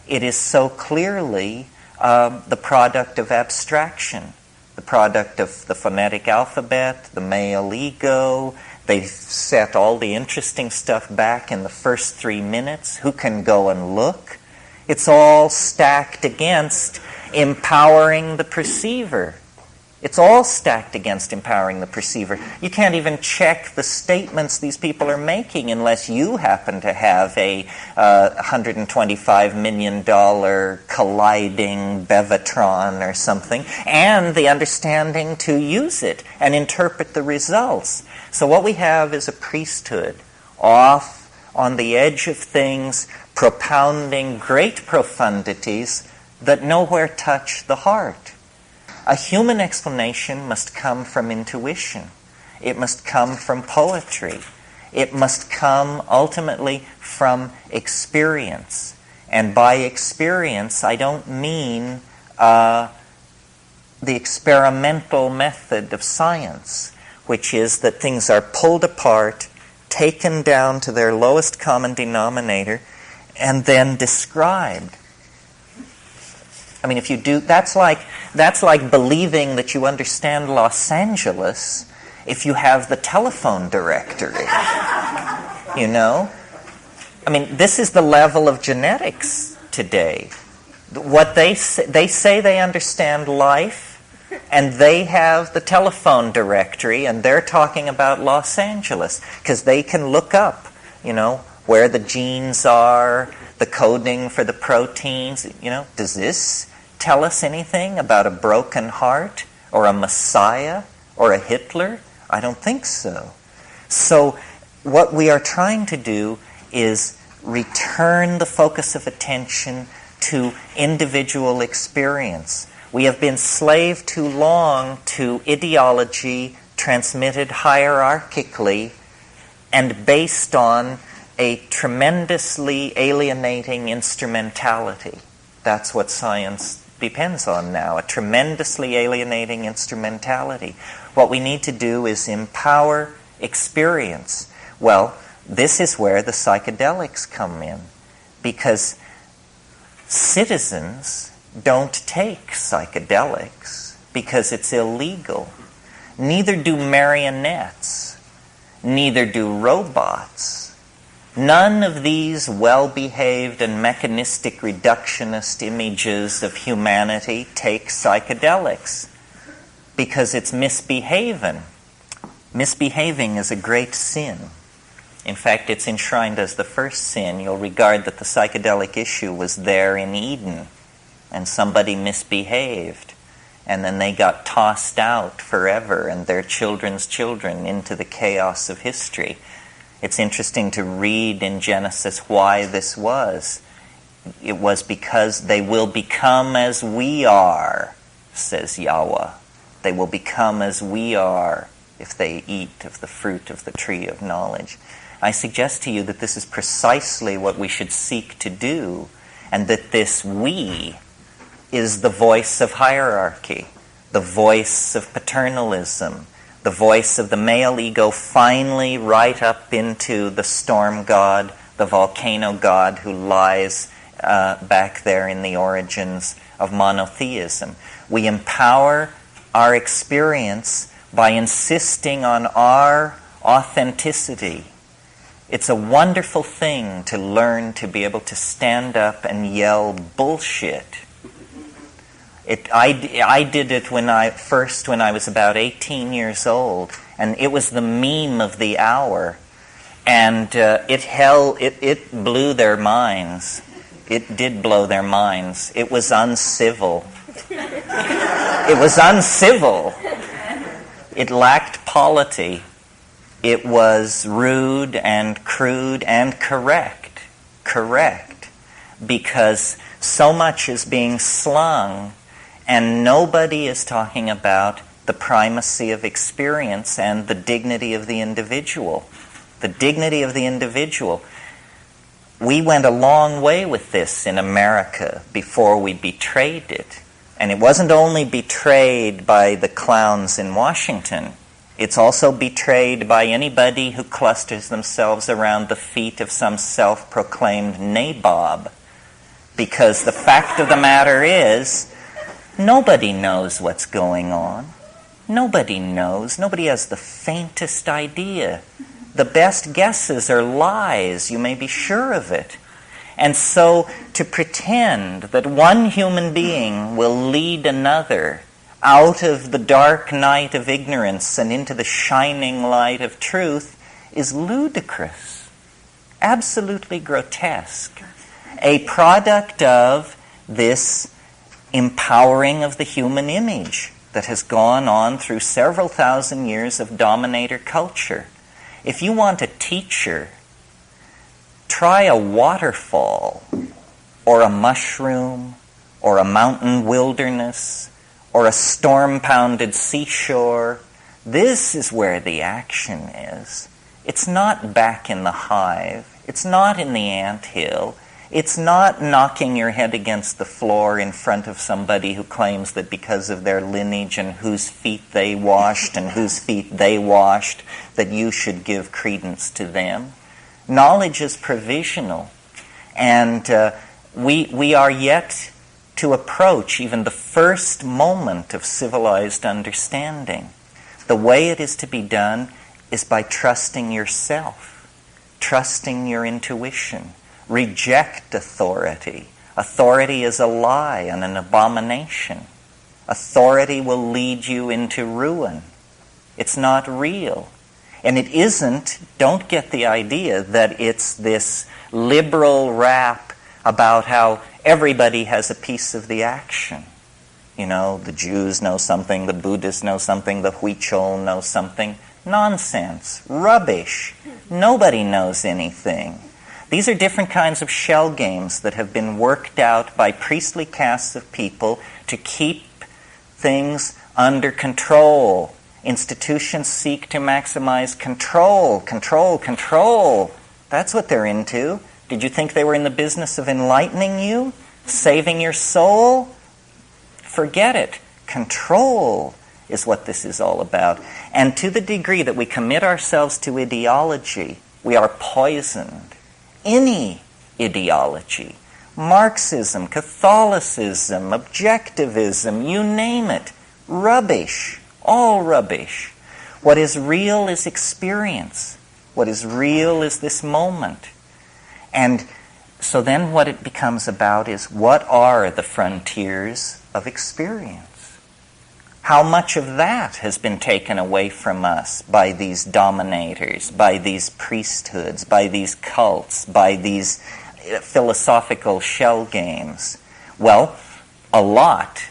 it is so clearly the product of abstraction, the product of the phonetic alphabet, the male ego. They set all the interesting stuff back in the first 3 minutes. Who can go and look? It's all stacked against empowering the perceiver. It's all stacked against empowering the perceiver. You can't even check the statements these people are making unless you happen to have a $125 million colliding Bevatron or something, and the understanding to use it and interpret the results. So what we have is a priesthood off on the edge of things, propounding great profundities that nowhere touch the heart. A human explanation must come from intuition. It must come from poetry. It must come ultimately from experience. And by experience, I don't mean the experimental method of science, which is that things are pulled apart, taken down to their lowest common denominator, and then described. I mean, if you do, that's like believing that you understand Los Angeles if you have the telephone directory. You know? I mean, this is the level of genetics today. What they say they understand life, and they have the telephone directory, and they're talking about Los Angeles because they can look up, you know, where the genes are, the coding for the proteins. You know, does this tell us anything about a broken heart or a Messiah or a Hitler? I don't think so. So what we are trying to do is return the focus of attention to individual experience. We have been slave too long to ideology transmitted hierarchically and based on a tremendously alienating instrumentality. That's what science depends on now, a tremendously alienating instrumentality. What we need to do is empower experience. Well, this is where the psychedelics come in, because citizens don't take psychedelics because it's illegal. Neither do marionettes. Neither do robots. None of these well-behaved and mechanistic reductionist images of humanity take psychedelics because it's misbehaving. Misbehaving is a great sin. In fact, it's enshrined as the first sin. You'll regard that the psychedelic issue was there in Eden, and somebody misbehaved, and then they got tossed out forever and their children's children into the chaos of history. It's interesting to read in Genesis why this was. It was because they will become as we are, says Yahweh. They will become as we are if they eat of the fruit of the tree of knowledge. I suggest to you that this is precisely what we should seek to do, and that this we is the voice of hierarchy, the voice of paternalism, the voice of the male ego finally right up into the storm god, the volcano god who lies back there in the origins of monotheism. We empower our experience by insisting on our authenticity. It's a wonderful thing to learn to be able to stand up and yell bullshit. I did it when I was about 18 years old, and it was the meme of the hour, and it blew their minds. It did blow their minds. It was uncivil. It was uncivil. It lacked polity. It was rude and crude and correct. Correct. Because so much is being slung, and nobody is talking about the primacy of experience and the dignity of the individual. The dignity of the individual. We went a long way with this in America before we betrayed it. And it wasn't only betrayed by the clowns in Washington. It's also betrayed by anybody who clusters themselves around the feet of some self-proclaimed nabob. Because the fact of the matter is, nobody knows what's going on. Nobody knows. Nobody has the faintest idea. The best guesses are lies. You may be sure of it. And so to pretend that one human being will lead another out of the dark night of ignorance and into the shining light of truth is ludicrous, absolutely grotesque, a product of this empowering of the human image that has gone on through several thousand years of dominator culture. If you want a teacher, try a waterfall or a mushroom or a mountain wilderness or a storm-pounded seashore. This is where the action is. It's not back in the hive. It's not in the anthill. It's not knocking your head against the floor in front of somebody who claims that because of their lineage and whose feet they washed and whose feet they washed, that you should give credence to them. Knowledge is provisional, and we are yet to approach even the first moment of civilized understanding. The way it is to be done is by trusting yourself, trusting your intuition. Reject authority. Authority is a lie and an abomination. Authority will lead you into ruin. It's not real. And it isn't, don't get the idea that it's this liberal rap about how everybody has a piece of the action. You know, the Jews know something, the Buddhists know something, the Huichol know something. Nonsense. Rubbish. Nobody knows anything. These are different kinds of shell games that have been worked out by priestly castes of people to keep things under control. Institutions seek to maximize control, control, control. That's what they're into. Did you think they were in the business of enlightening you? Saving your soul? Forget it. Control is what this is all about. And to the degree that we commit ourselves to ideology, we are poisoned. Any ideology, Marxism, Catholicism, objectivism, you name it, rubbish, all rubbish. What is real is experience. What is real is this moment. And so then what it becomes about is, what are the frontiers of experience? How much of that has been taken away from us by these dominators, by these priesthoods, by these cults, by these philosophical shell games? Well, a lot.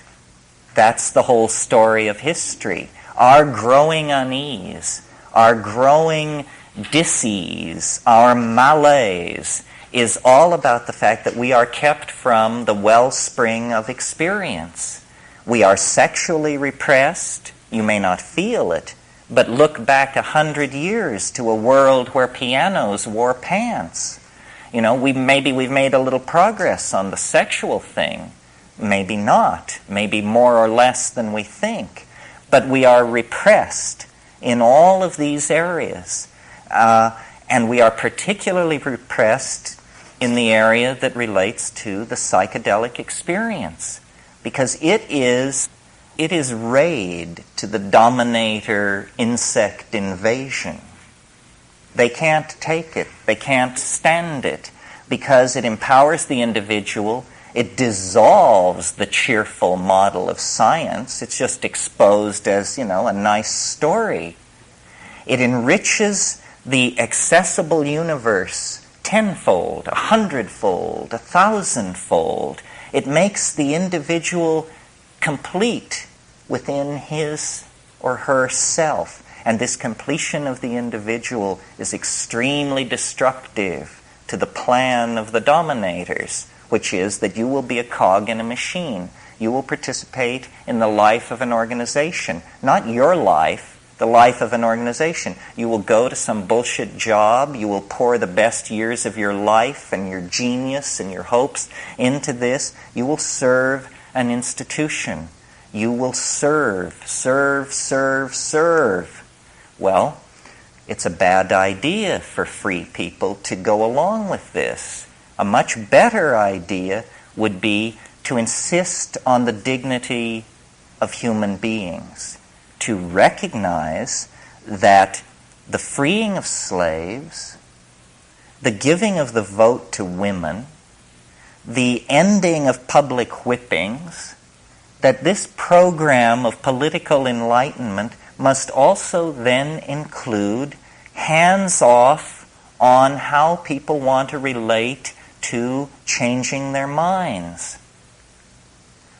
That's the whole story of history. Our growing unease, our growing dis-ease, our malaise is all about the fact that we are kept from the wellspring of experience. We are sexually repressed. You may not feel it, but look back 100 years to a world where pianos wore pants. You know, we've made a little progress on the sexual thing. Maybe not. Maybe more or less than we think. But we are repressed in all of these areas. And we are particularly repressed in the area that relates to the psychedelic experience. Because it is raid to the dominator insect invasion. They can't take it. They can't stand it. Because it empowers the individual. It dissolves the cheerful model of science. It's just exposed as, a nice story. It enriches the accessible universe tenfold, 100-fold, 1,000-fold. It makes the individual complete within his or her self. And this completion of the individual is extremely destructive to the plan of the dominators, which is that you will be a cog in a machine. You will participate in the life of an organization. Not your life, the life of an organization. You will go to some bullshit job. You will pour the best years of your life and your genius and your hopes into this. You will serve an institution. You will serve. Well, it's a bad idea for free people to go along with this. A much better idea would be to insist on the dignity of human beings, to recognize that the freeing of slaves, the giving of the vote to women, the ending of public whippings, that this program of political enlightenment must also then include hands-off on how people want to relate to changing their minds.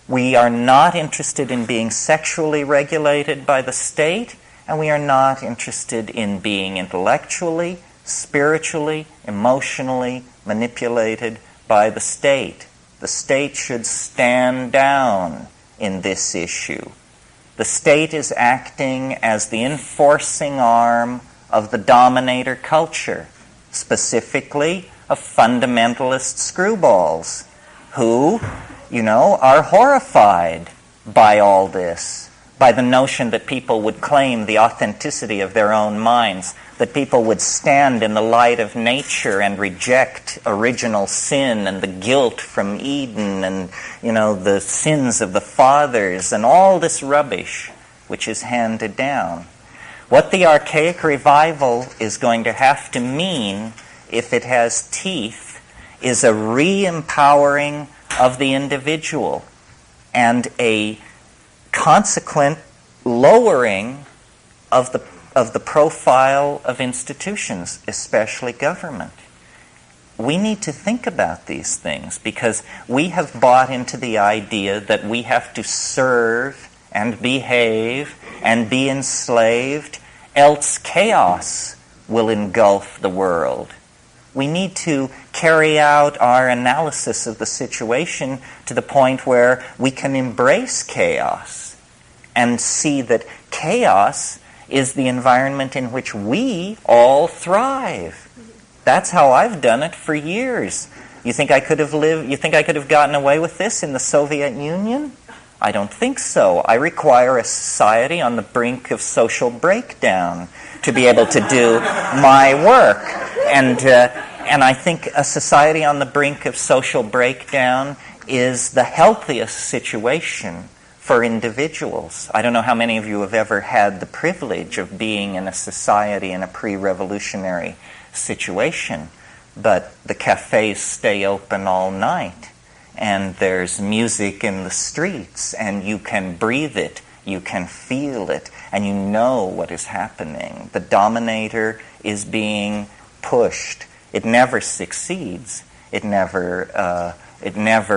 We are not interested in being sexually regulated by the state, and we are not interested in being intellectually, spiritually, emotionally manipulated by the state. The state should stand down in this issue. The state is acting as the enforcing arm of the dominator culture, specifically of fundamentalist screwballs who, are horrified by all this, by the notion that people would claim the authenticity of their own minds, that people would stand in the light of nature and reject original sin and the guilt from Eden and, the sins of the fathers and all this rubbish which is handed down. What the archaic revival is going to have to mean, if it has teeth, is a re-empowering of the individual and a consequent lowering of the profile of institutions, especially government. We need to think about these things because we have bought into the idea that we have to serve and behave and be enslaved, else chaos will engulf the world. We need to carry out our analysis of the situation to the point where we can embrace chaos and see that chaos is the environment in which we all thrive. That's how I've done it for years. You think I could have gotten away with this in the Soviet Union? I don't think so. I require a society on the brink of social breakdown to be able to do my work. And I think a society on the brink of social breakdown is the healthiest situation for individuals. I don't know how many of you have ever had the privilege of being in a society in a pre-revolutionary situation, but the cafes stay open all night, and there's music in the streets, and you can breathe it, you can feel it, and you know what is happening. The dominator is being pushed. It never succeeds. It never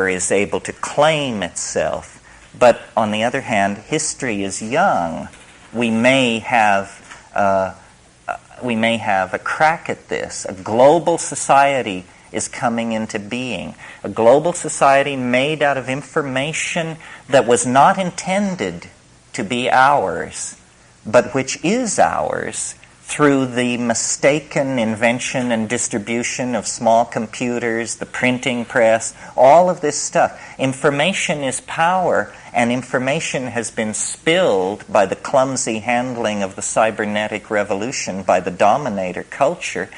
is able to claim itself. But on the other hand, history is young. We may have a crack at this. A global society is coming into being. A global society made out of information that was not intended to be ours, but which is ours through the mistaken invention and distribution of small computers, the printing press, all of this stuff. Information is power, and information has been spilled by the clumsy handling of the cybernetic revolution by the dominator culture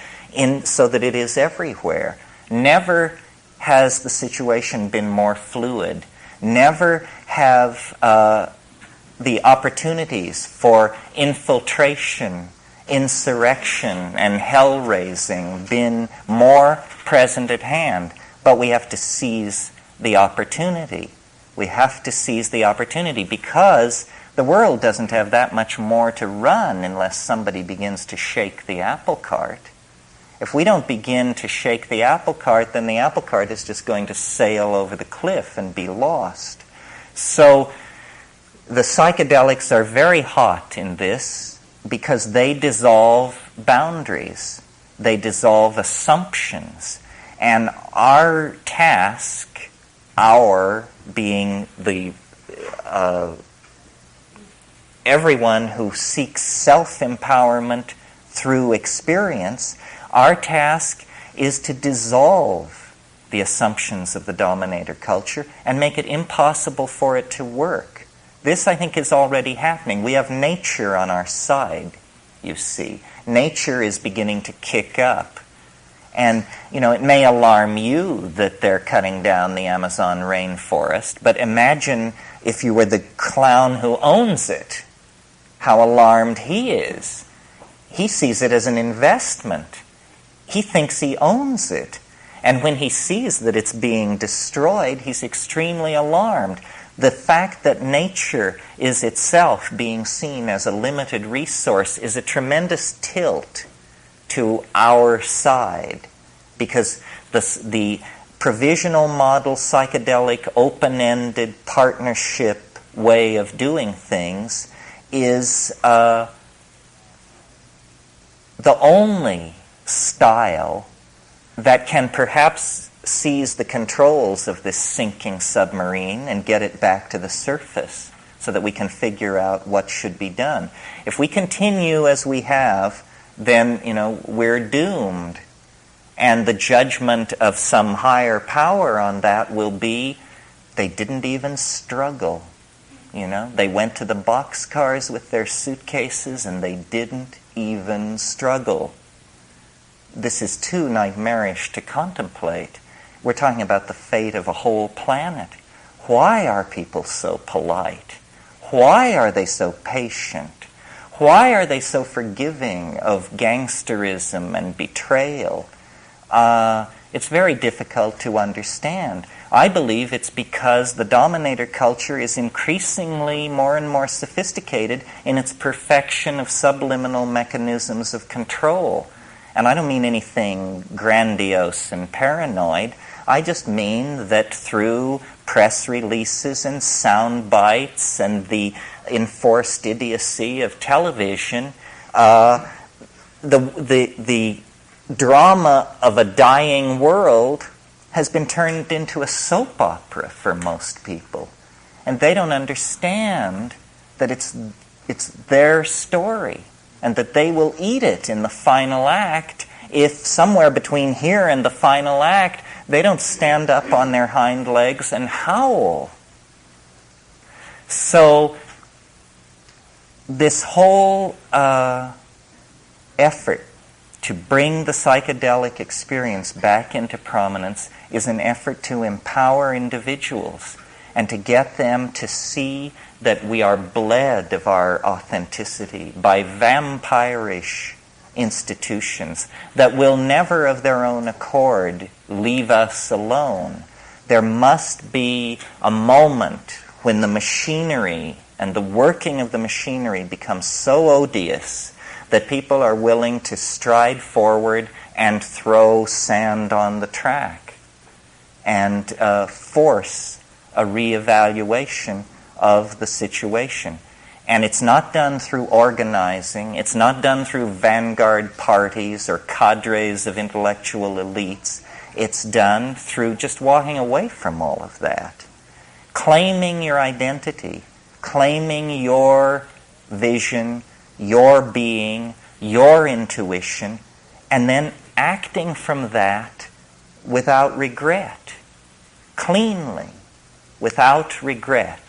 so that it is everywhere. Never has the situation been more fluid. Never have the opportunities for infiltration, insurrection, and hell-raising been more present at hand. But we have to seize the opportunity. We have to seize the opportunity because the world doesn't have that much more to run unless somebody begins to shake the apple cart. If we don't begin to shake the apple cart, then the apple cart is just going to sail over the cliff and be lost. So the psychedelics are very hot in this because they dissolve boundaries. They dissolve assumptions. And our task, being the everyone who seeks self-empowerment through experience, our task is to dissolve the assumptions of the dominator culture and make it impossible for it to work. This, I think, is already happening. We have nature on our side, you see. Nature is beginning to kick up. And, it may alarm you that they're cutting down the Amazon rainforest, but imagine if you were the clown who owns it, how alarmed he is. He sees it as an investment. He thinks he owns it. And when he sees that it's being destroyed, he's extremely alarmed. The fact that nature is itself being seen as a limited resource is a tremendous tilt to our side, because the provisional model, psychedelic, open-ended partnership way of doing things is the only style that can perhaps seize the controls of this sinking submarine and get it back to the surface so that we can figure out what should be done. If we continue as we have, then, we're doomed. And the judgment of some higher power on that will be, they didn't even struggle. They went to the boxcars with their suitcases and they didn't even struggle. This is too nightmarish to contemplate. We're talking about the fate of a whole planet. Why are people so polite? Why are they so patient? Why are they so forgiving of gangsterism and betrayal? It's very difficult to understand. I believe it's because the dominator culture is increasingly more and more sophisticated in its perfection of subliminal mechanisms of control. And I don't mean anything grandiose and paranoid. I just mean that through press releases and sound bites and the enforced idiocy of television, the drama of a dying world has been turned into a soap opera for most people. And they don't understand that it's their story and that they will eat it in the final act if somewhere between here and the final act they don't stand up on their hind legs and howl. So this whole effort to bring the psychedelic experience back into prominence is an effort to empower individuals and to get them to see that we are bled of our authenticity by vampirish institutions that will never of their own accord leave us alone. There must be a moment when the machinery and the working of the machinery becomes so odious that people are willing to stride forward and throw sand on the track and force a reevaluation of the situation. And it's not done through organizing. It's not done through vanguard parties or cadres of intellectual elites. It's done through just walking away from all of that. Claiming your identity, claiming your vision, your being, your intuition, and then acting from that without regret, cleanly, without regret.